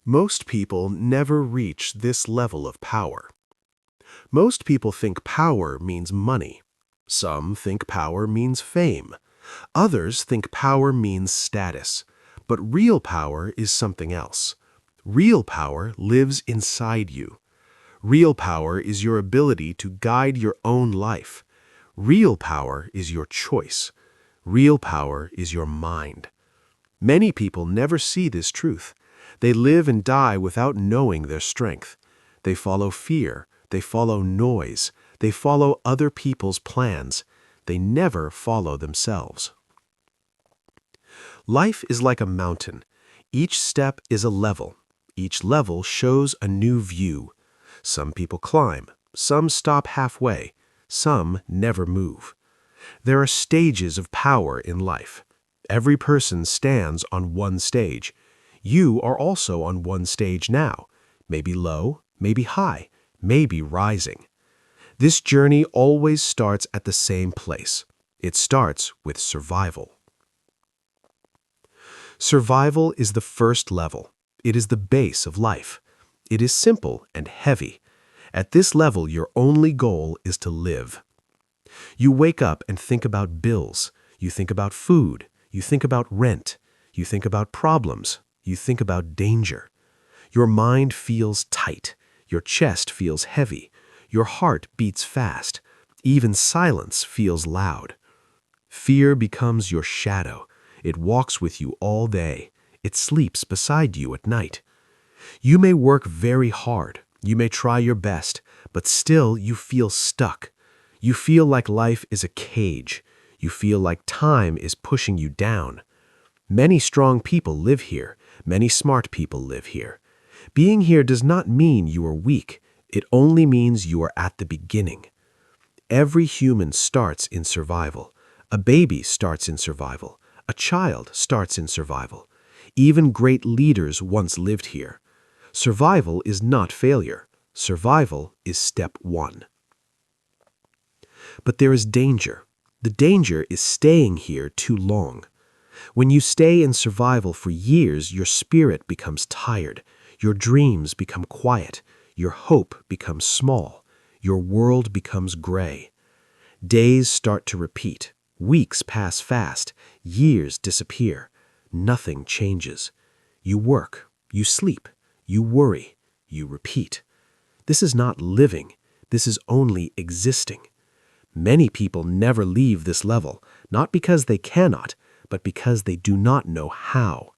Most people never reach this level of power. Most people think power means money. Some think power means fame. Others think power means status. But real power is something else. Real power lives inside you. Real power is your ability to guide your own life. Real power is your choice. Real power is your mind. Many people never see this truth. They live and die without knowing their strength. They follow fear. They follow noise. They follow other people's plans. They never follow themselves. Life is like a mountain. Each step is a level. Each level shows a new view. Some people climb. Some stop halfway. Some never move. There are stages of power in life. Every person stands on one stage. You are also on one stage now. Maybe low, maybe high, maybe rising. This journey always starts at the same place. It starts with survival. Survival is the first level. It is the base of life. It is simple and heavy. At this level, your only goal is to live. You wake up and think about bills. You think about food. You think about rent. You think about problems. You think about danger. Your mind feels tight. Your chest feels heavy. Your heart beats fast. Even silence feels loud. Fear becomes your shadow. It walks with you all day. It sleeps beside you at night. You may work very hard. You may try your best, but still you feel stuck. You feel like life is a cage. You feel like time is pushing you down. Many strong people live here. Many smart people live here. Being here does not mean you are weak. It only means you are at the beginning. Every human starts in survival. A baby starts in survival. A child starts in survival. Even great leaders once lived here. Survival is not failure. Survival is step one. But there is danger. The danger is staying here too long. When you stay in survival for years, your spirit becomes tired. Your dreams become quiet. Your hope becomes small. Your world becomes gray. Days start to repeat. Weeks pass fast. Years disappear. Nothing changes. You work. You sleep. You worry. You repeat. This is not living. This is only existing. Many people never leave this level, not because they cannot, but because they do not know how.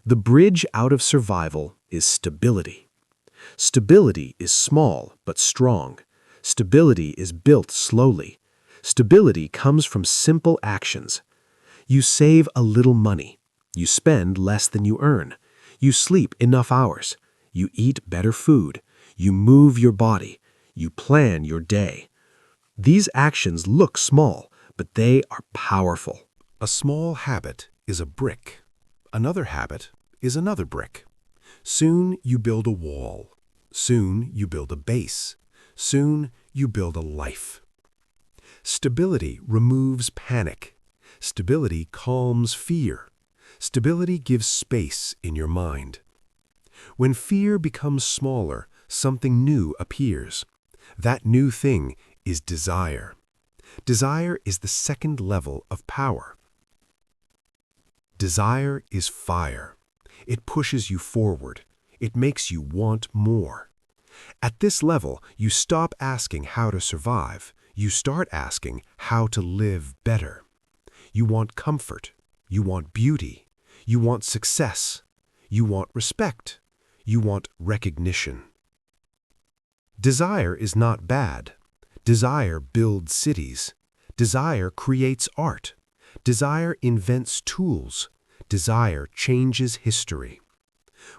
The bridge out of survival is stability. Stability is small but strong. Stability is built slowly. Stability comes from simple actions. You save a little money. You spend less than you earn. You sleep enough hours. You eat better food. You move your body. You plan your day. These actions look small, but they are powerful. A small habit is a brick. Another habit is another brick. Soon you build a wall. Soon you build a base. Soon you build a life. Stability removes panic. Stability calms fear. Stability gives space in your mind. When fear becomes smaller, something new appears. That new thing is desire. Desire is the second level of power. Desire is fire. It pushes you forward. It makes you want more. At this level, you stop asking how to survive. You start asking how to live better. You want comfort. You want beauty. You want success. You want respect. You want recognition. Desire is not bad. Desire builds cities. Desire creates art. Desire invents tools. Desire changes history.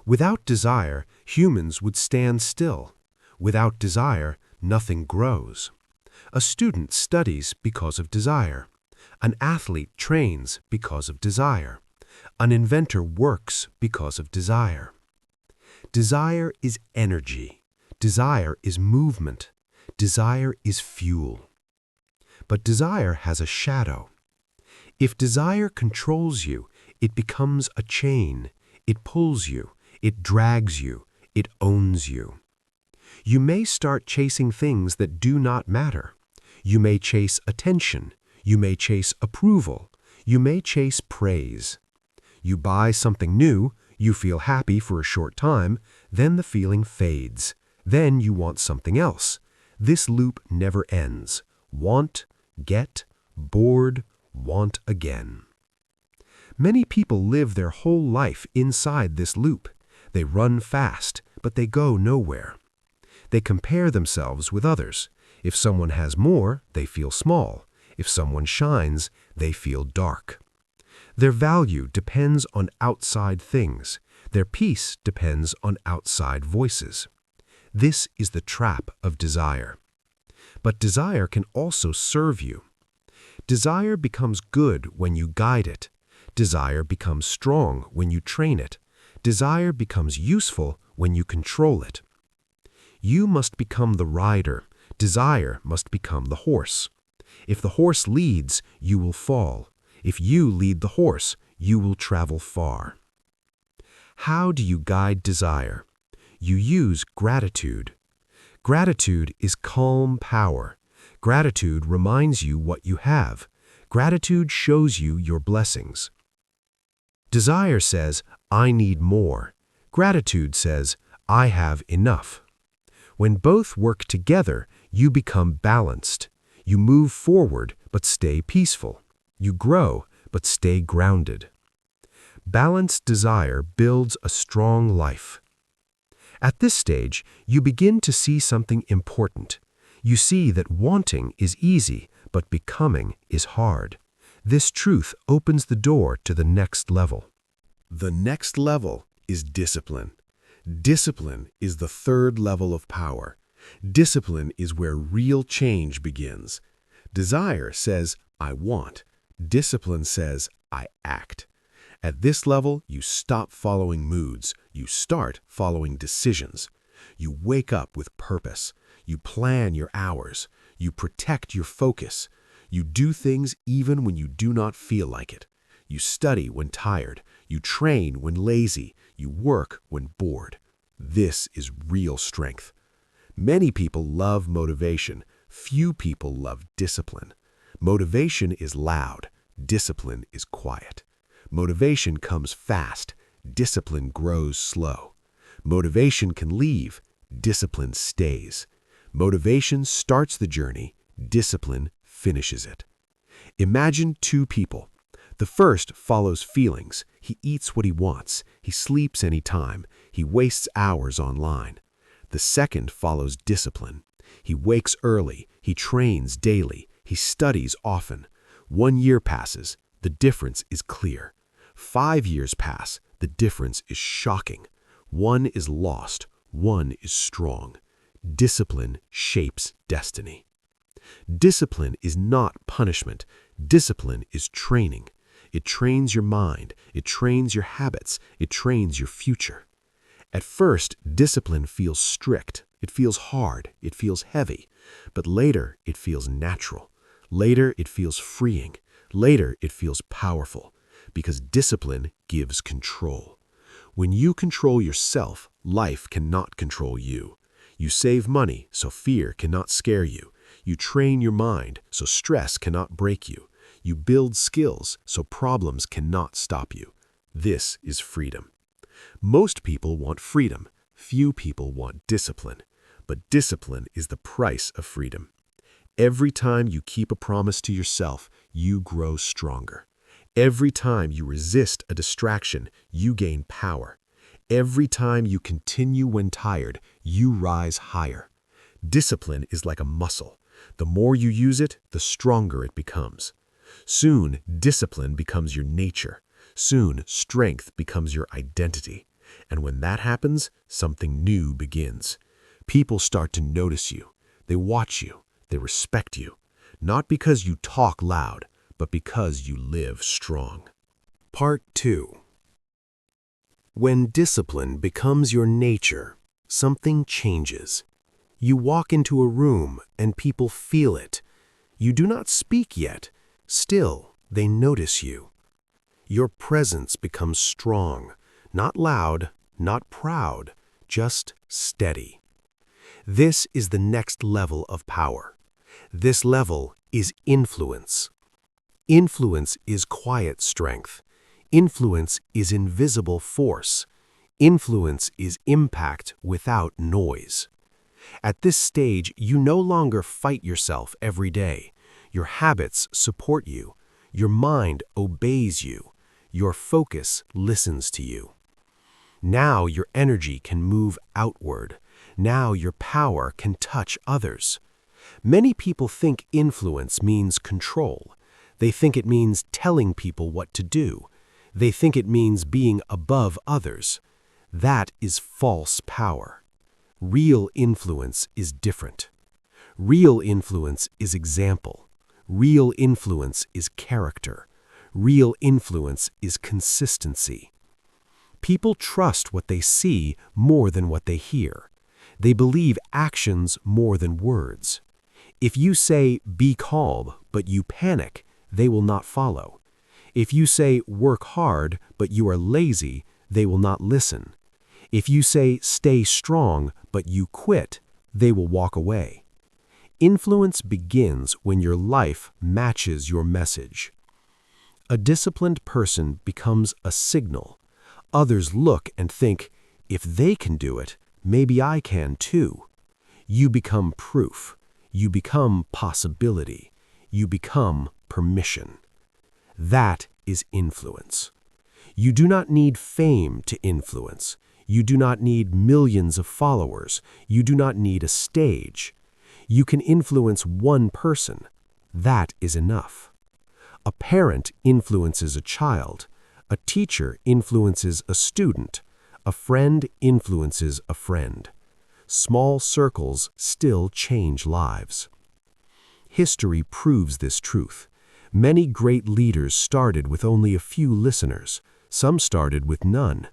Without desire, humans would stand still. Without desire, nothing grows. A student studies because of desire. An athlete trains because of desire. An inventor works because of desire. Desire is energy. Desire is movement. Desire is fuel. But desire has a shadow. If desire controls you, it becomes a chain. It pulls you. It drags you. It owns you. You may start chasing things that do not matter. You may chase attention. You may chase approval. You may chase praise. You buy something new, you feel happy for a short time, then the feeling fades. Then you want something else. This loop never ends. Want, get, bored, want again. Many people live their whole life inside this loop. They run fast, but they go nowhere. They compare themselves with others. If someone has more, they feel small. If someone shines, they feel dark. Their value depends on outside things. Their peace depends on outside voices. This is the trap of desire. But desire can also serve you. Desire becomes good when you guide it. Desire becomes strong when you train it. Desire becomes useful when you control it. You must become the rider. Desire must become the horse. If the horse leads, you will fall. If you lead the horse, you will travel far. How do you guide desire? You use gratitude. Gratitude is calm power. Gratitude reminds you what you have. Gratitude shows you your blessings. Desire says, I need more. Gratitude says, I have enough. When both work together, you become balanced. You move forward, but stay peaceful. You grow, but stay grounded. Balanced desire builds a strong life. At this stage, you begin to see something important. You see that wanting is easy, but becoming is hard. This truth opens the door to the next level. The next level is discipline. Discipline is the third level of power. Discipline is where real change begins. Desire says, I want. Discipline says, I act. At this level, you stop following moods. You start following decisions. You wake up with purpose. You plan your hours. You protect your focus. You do things even when you do not feel like it. You study when tired. You train when lazy. You work when bored. This is real strength. Many people love motivation. Few people love discipline. Motivation is loud. Discipline is quiet. Motivation comes fast. Discipline grows slow. Motivation can leave. Discipline stays. Motivation starts the journey. Discipline finishes it. Imagine two people. The first follows feelings. He eats what he wants. He sleeps anytime. He wastes hours online. The second follows discipline. He wakes early. He trains daily. He studies often. 1 year passes. The difference is clear. 5 years pass. The difference is shocking. One is lost. One is strong. Discipline shapes destiny. Discipline is not punishment. Discipline is training. It trains your mind. It trains your habits. It trains your future. At first, discipline feels strict. It feels hard. It feels heavy. But later, it feels natural. Later, it feels freeing. Later, it feels powerful. Because discipline gives control. When you control yourself, life cannot control you. You save money, so fear cannot scare you. You train your mind, so stress cannot break you. You build skills, so problems cannot stop you. This is freedom. Most people want freedom. Few people want discipline. But discipline is the price of freedom. Every time you keep a promise to yourself, you grow stronger. Every time you resist a distraction, you gain power. Every time you continue when tired, you rise higher. Discipline is like a muscle. The more you use it, the stronger it becomes. Soon, discipline becomes your nature. Soon, strength becomes your identity. And when that happens, something new begins. People start to notice you. They watch you. They respect you. Not because you talk loud, but because you live strong. Part 2. When discipline becomes your nature, something changes. You walk into a room and people feel it. You do not speak yet. Still, they notice you. Your presence becomes strong, not loud, not proud, just steady. This is the next level of power. This level is influence. Influence is quiet strength. Influence is invisible force. Influence is impact without noise. At this stage, you no longer fight yourself every day. Your habits support you. Your mind obeys you. Your focus listens to you. Now your energy can move outward. Now your power can touch others. Many people think influence means control. They think it means telling people what to do. They think it means being above others. That is false power. Real influence is different. Real influence is example. Real influence is character. Real influence is consistency. People trust what they see more than what they hear. They believe actions more than words. If you say, "Be calm," but you panic, they will not follow. If you say, "Work hard," but you are lazy, they will not listen. If you say, "Stay strong," but you quit, they will walk away. Influence begins when your life matches your message. A disciplined person becomes a signal. Others look and think, if they can do it, maybe I can too. You become proof. You become possibility. You become permission. That is influence. You do not need fame to influence. You do not need millions of followers. You do not need a stage. You can influence one person. That is enough. A parent influences a child. A teacher influences a student. A friend influences a friend. Small circles still change lives. History proves this truth. Many great leaders started with only a few listeners. Some started with none.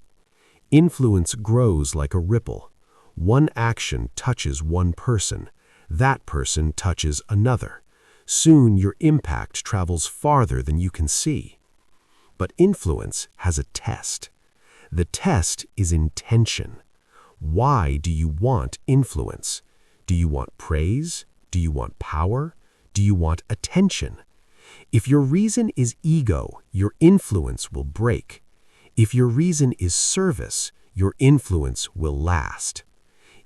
Influence grows like a ripple. One action touches one person. That person touches another. Soon your impact travels farther than you can see. But influence has a test. The test is intention. Why do you want influence? Do you want praise? Do you want power? Do you want attention? If your reason is ego, your influence will break. If your reason is service, your influence will last.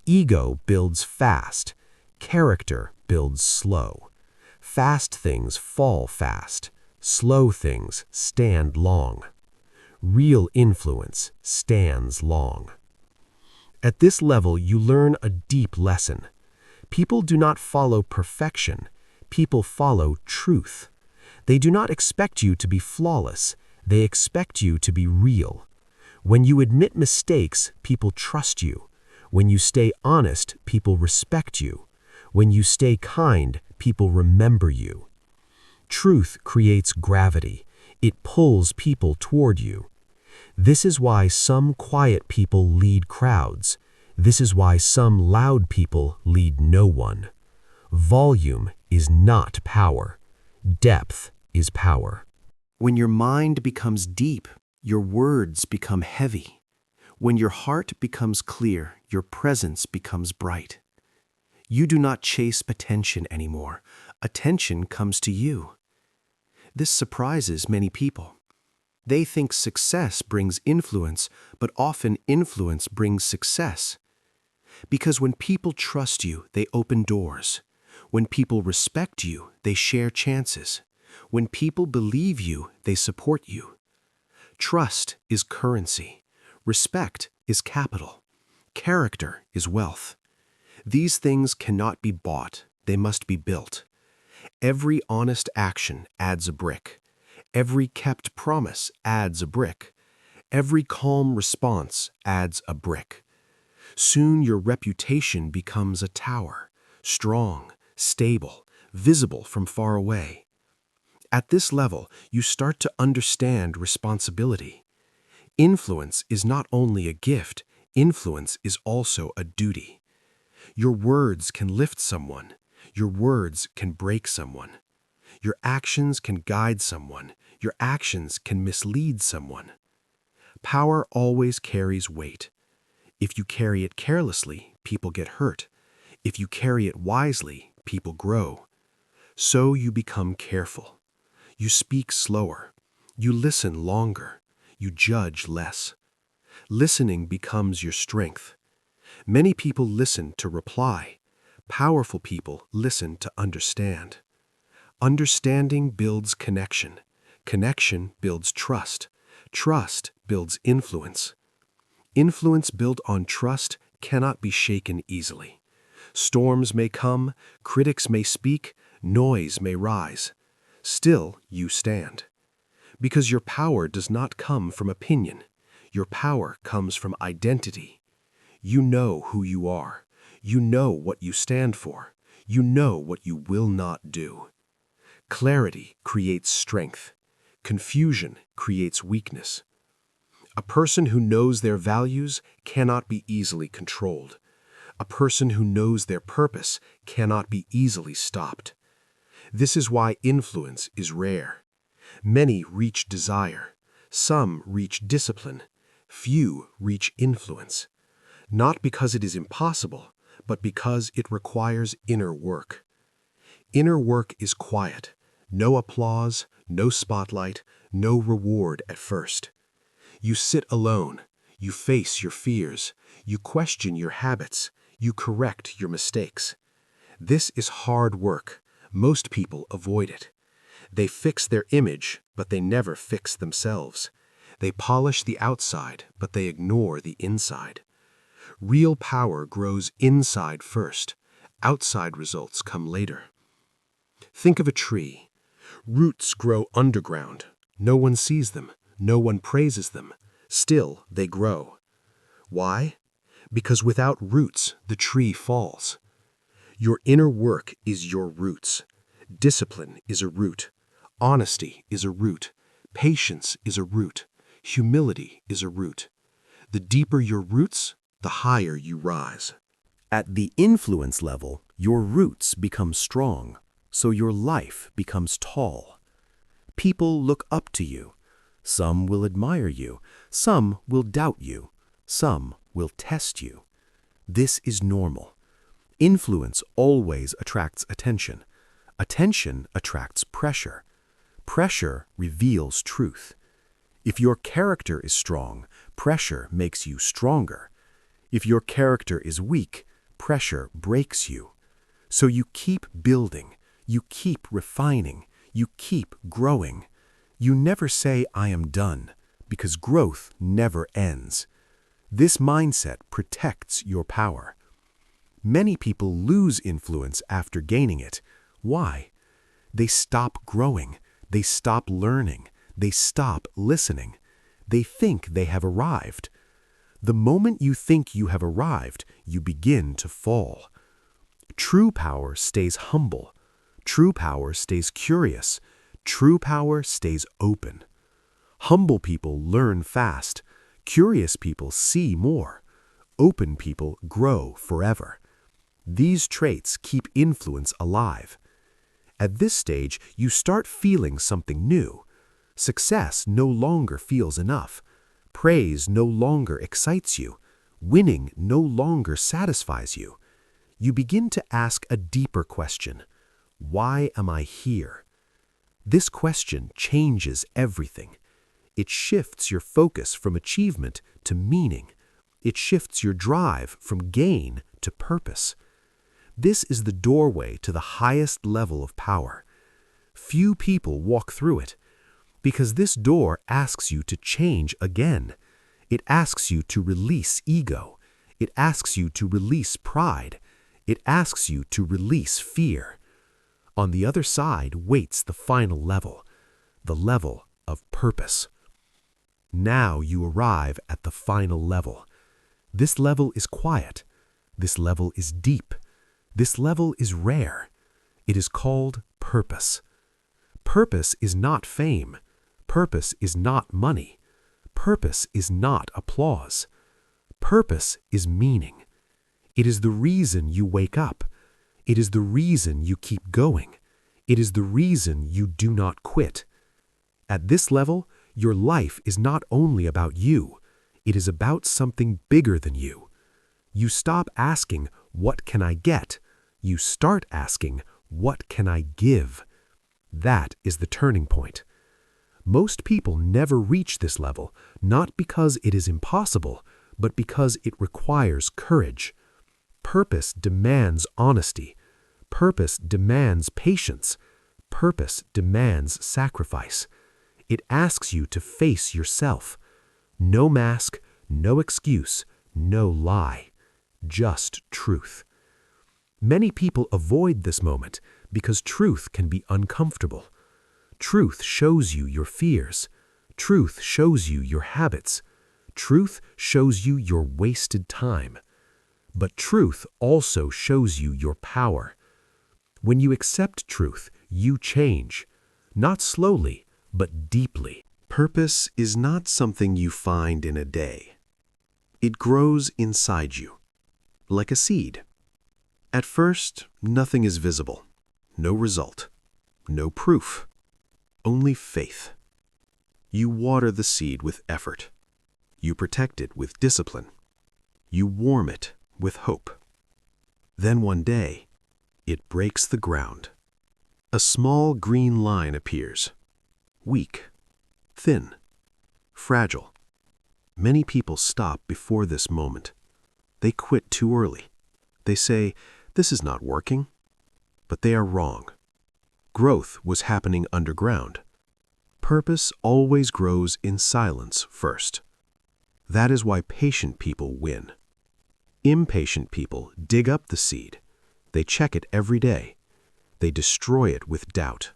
Ego builds fast. Character builds slow. Fast things fall fast. Slow things stand long. Real influence stands long. At this level, you learn a deep lesson. People do not follow perfection. People follow truth. They do not expect you to be flawless. They expect you to be real. When you admit mistakes, people trust you. When you stay honest, people respect you. When you stay kind, people remember you. Truth creates gravity. It pulls people toward you. This is why some quiet people lead crowds. This is why some loud people lead no one. Volume is not power. Depth is power. When your mind becomes deep, your words become heavy. When your heart becomes clear, your presence becomes bright. You do not chase attention anymore. Attention comes to you. This surprises many people. They think success brings influence, but often influence brings success. Because when people trust you, they open doors. When people respect you, they share chances. When people believe you, they support you. Trust is currency. Respect is capital. Character is wealth. These things cannot be bought. They must be built. Every honest action adds a brick. Every kept promise adds a brick. Every calm response adds a brick. Soon your reputation becomes a tower, strong, stable, visible from far away. At this level, you start to understand responsibility. Influence is not only a gift, influence is also a duty. Your words can lift someone. Your words can break someone. Your actions can guide someone. Your actions can mislead someone. Power always carries weight. If you carry it carelessly, people get hurt. If you carry it wisely, people grow. So you become careful. You speak slower. You listen longer. You judge less. Listening becomes your strength. Many people listen to reply. Powerful people listen to understand. Understanding builds connection. Connection builds trust. Trust builds influence. Influence built on trust cannot be shaken easily. Storms may come, critics may speak, noise may rise. Still, you stand. Because your power does not come from opinion. Your power comes from identity. You know who you are. You know what you stand for. You know what you will not do. Clarity creates strength. Confusion creates weakness. A person who knows their values cannot be easily controlled. A person who knows their purpose cannot be easily stopped. This is why influence is rare. Many reach desire. Some reach discipline. Few reach influence. Not because it is impossible, but because it requires inner work. Inner work is quiet. No applause, no spotlight, no reward at first. You sit alone. You face your fears. You question your habits. You correct your mistakes. This is hard work. Most people avoid it. They fix their image, but they never fix themselves. They polish the outside, but they ignore the inside. Real power grows inside first. Outside results come later. Think of a tree. Roots grow underground. No one sees them. No one praises them. Still, they grow. Why? Because without roots, the tree falls. Your inner work is your roots. Discipline is a root. Honesty is a root. Patience is a root. Humility is a root. The deeper your roots, the higher you rise. At the influence level, your roots become strong, so your life becomes tall. People look up to you. Some will admire you. Some will doubt you. Some will test you. This is normal. Influence always attracts attention. Attention attracts pressure. Pressure reveals truth. If your character is strong, pressure makes you stronger. If your character is weak, pressure breaks you. So you keep building, you keep refining, you keep growing. You never say, "I am done," because growth never ends. This mindset protects your power. Many people lose influence after gaining it. Why? They stop growing. They stop learning. They stop listening. They think they have arrived. The moment you think you have arrived, you begin to fall. True power stays humble. True power stays curious. True power stays open. Humble people learn fast. Curious people see more. Open people grow forever. These traits keep influence alive. At this stage, you start feeling something new. Success no longer feels enough. Praise no longer excites you. Winning no longer satisfies you. You begin to ask a deeper question. Why am I here? This question changes everything. It shifts your focus from achievement to meaning. It shifts your drive from gain to purpose. This is the doorway to the highest level of power. Few people walk through it, because this door asks you to change again. It asks you to release ego. It asks you to release pride. It asks you to release fear. On the other side waits the final level, the level of purpose. Now you arrive at the final level. This level is quiet. This level is deep. This level is rare. It is called purpose. Purpose is not fame. Purpose is not money. Purpose is not applause. Purpose is meaning. It is the reason you wake up. It is the reason you keep going. It is the reason you do not quit. At this level, your life is not only about you. It is about something bigger than you. You stop asking, "What can I get?" You start asking, "What can I give?" That is the turning point. Most people never reach this level, not because it is impossible, but because it requires courage. Purpose demands honesty. Purpose demands patience. Purpose demands sacrifice. It asks you to face yourself. No mask, no excuse, no lie. Just truth. Many people avoid this moment because truth can be uncomfortable. Truth shows you your fears. Truth shows you your habits. Truth shows you your wasted time. But truth also shows you your power. When you accept truth, you change. Not slowly, but deeply. Purpose is not something you find in a day. It grows inside you, like a seed. At first, nothing is visible. No result. No proof. Only faith. You water the seed with effort. You protect it with discipline. You warm it with hope. Then one day, it breaks the ground. A small green line appears. Weak, thin, fragile. Many people stop before this moment. They quit too early. They say, "This is not working." But they are wrong. Growth was happening underground. Purpose always grows in silence first. That is why patient people win. Impatient people dig up the seed. They check it every day. They destroy it with doubt.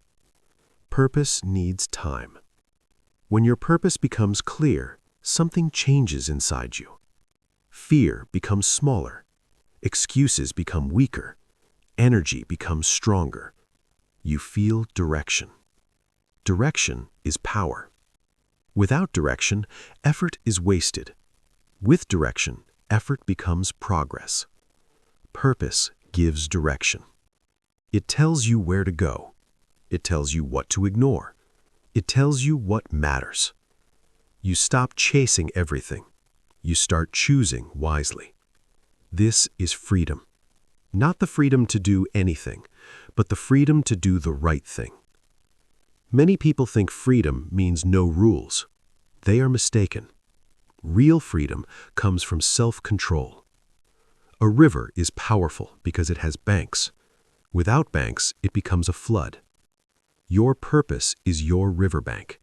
Purpose needs time. When your purpose becomes clear, something changes inside you. Fear becomes smaller. Excuses become weaker. Energy becomes stronger. You feel direction. Direction is power. Without direction, effort is wasted. With direction, effort becomes progress. Purpose gives direction. It tells you where to go. It tells you what to ignore. It tells you what matters. You stop chasing everything. You start choosing wisely. This is freedom. Not the freedom to do anything, but the freedom to do the right thing. Many people think freedom means no rules. They are mistaken. Real freedom comes from self-control. A river is powerful because it has banks. Without banks, it becomes a flood. Your purpose is your riverbank.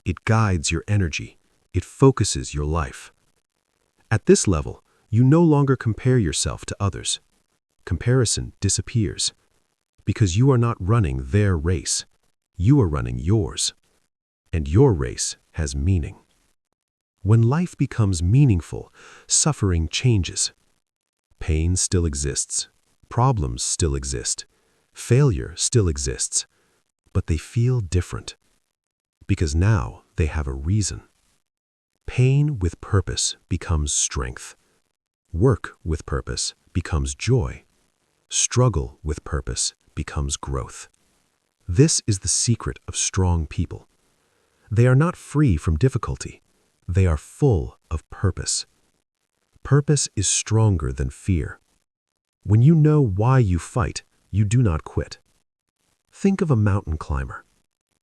It guides your energy. It focuses your life. At this level, you no longer compare yourself to others. Comparison disappears because you are not running their race. You are running yours. And your race has meaning. When life becomes meaningful, suffering changes. Pain still exists. Problems still exist. Failure still exists. But they feel different. Because now they have a reason. Pain with purpose becomes strength. Work with purpose becomes joy. Struggle with purpose becomes growth. This is the secret of strong people. They are not free from difficulty. They are full of purpose. Purpose is stronger than fear. When you know why you fight, you do not quit. Think of a mountain climber.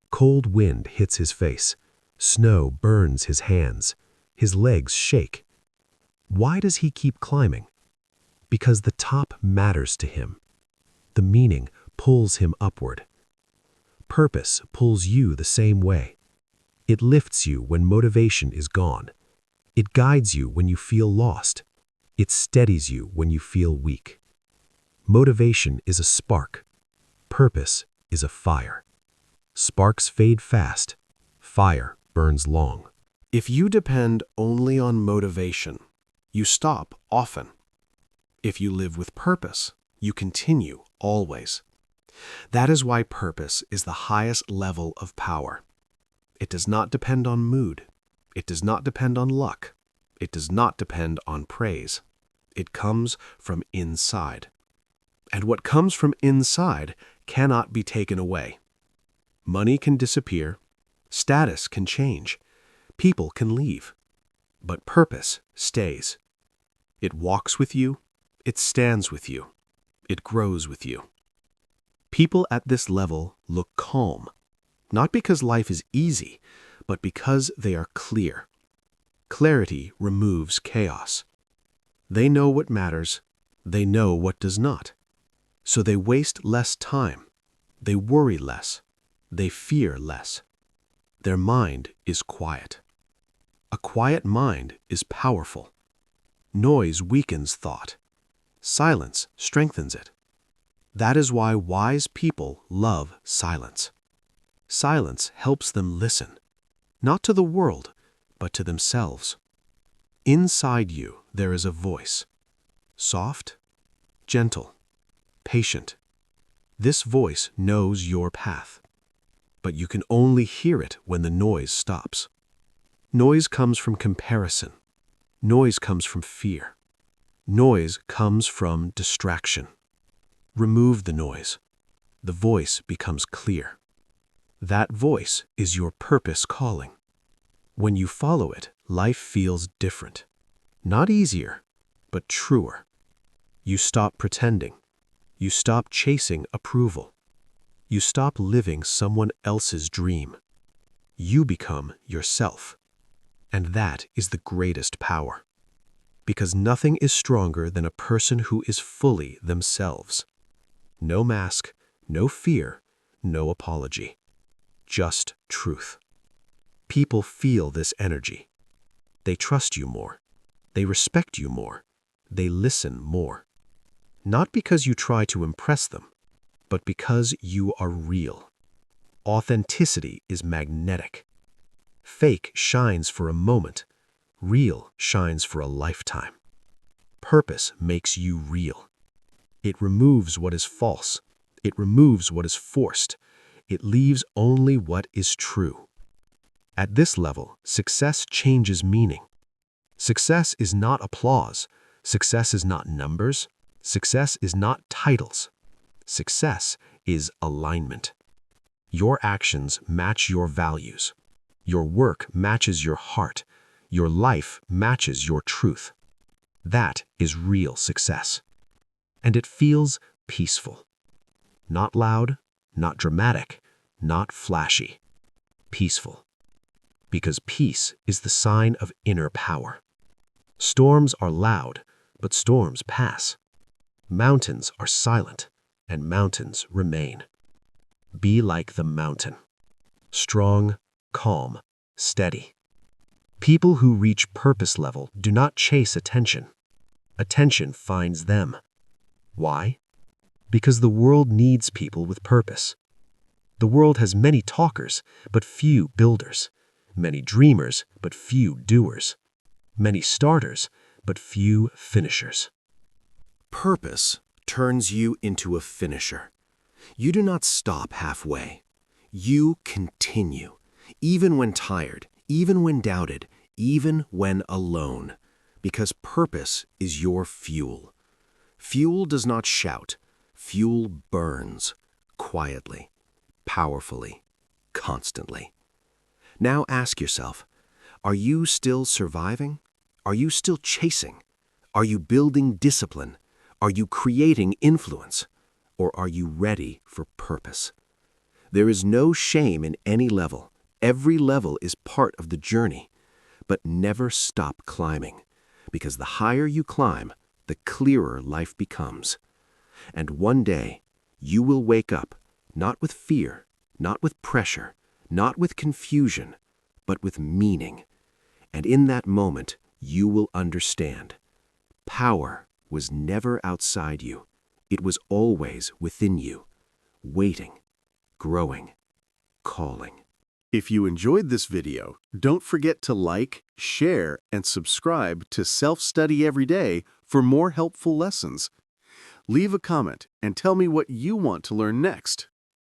Cold wind hits his face. Snow burns his hands. His legs shake. Why does he keep climbing? Because the top matters to him. The meaning pulls him upward. Purpose pulls you the same way. It lifts you when motivation is gone. It guides you when you feel lost. It steadies you when you feel weak. Motivation is a spark. Purpose is a fire. Sparks fade fast. Fire burns long. If you depend only on motivation, you stop often. If you live with purpose, you continue always. That is why purpose is the highest level of power. It does not depend on mood. It does not depend on luck. It does not depend on praise. It comes from inside. And what comes from inside cannot be taken away. Money can disappear. Status can change. People can leave. But purpose stays. It walks with you, it stands with you, it grows with you. People at this level look calm, not because life is easy, but because they are clear. Clarity removes chaos. They know what matters, they know what does not. So they waste less time, they worry less, they fear less. Their mind is quiet. A quiet mind is powerful. Noise weakens thought. Silence strengthens it. That is why wise people love silence. Silence helps them listen, not to the world, but to themselves. Inside you there is a voice, soft, gentle, patient. This voice knows your path, but you can only hear it when the noise stops. Noise comes from comparison. Noise comes from fear. Noise comes from distraction. Remove the noise. The voice becomes clear. That voice is your purpose calling. When you follow it, life feels different. Not easier, but truer. You stop pretending. You stop chasing approval. You stop living someone else's dream. You become yourself. And that is the greatest power. Because nothing is stronger than a person who is fully themselves. No mask, no fear, no apology. Just truth. People feel this energy. They trust you more. They respect you more. They listen more. Not because you try to impress them, but because you are real. Authenticity is magnetic. Fake shines for a moment. Real shines for a lifetime. Purpose makes you real. It removes what is false. It removes what is forced. It leaves only what is true. At this level, success changes meaning. Success is not applause. Success is not numbers. Success is not titles. Success is alignment. Your actions match your values. Your work matches your heart. Your life matches your truth. That is real success. And it feels peaceful. Not loud, not dramatic, not flashy. Peaceful. Because peace is the sign of inner power. Storms are loud, but storms pass. Mountains are silent, and mountains remain. Be like the mountain. Strong, calm, steady. People who reach purpose level do not chase attention. Attention finds them. Why? Because the world needs people with purpose. The world has many talkers, but few builders. Many dreamers, but few doers. Many starters, but few finishers. Purpose turns you into a finisher. You do not stop halfway. You continue, even when tired, even when doubted, even when alone, because purpose is your fuel. Fuel does not shout. Fuel burns, quietly, powerfully, constantly. Now ask yourself, are you still surviving? Are you still chasing? Are you building discipline? Are you creating influence? Or are you ready for purpose? There is no shame in any level. Every level is part of the journey. But never stop climbing, because the higher you climb, the clearer life becomes. And one day, you will wake up, not with fear, not with pressure, not with confusion, but with meaning. And in that moment, you will understand. Power was never outside you. It was always within you, waiting, growing, calling. If you enjoyed this video, don't forget to like, share, and subscribe to Self-Study Every Day for more helpful lessons. Leave a comment and tell me what you want to learn next.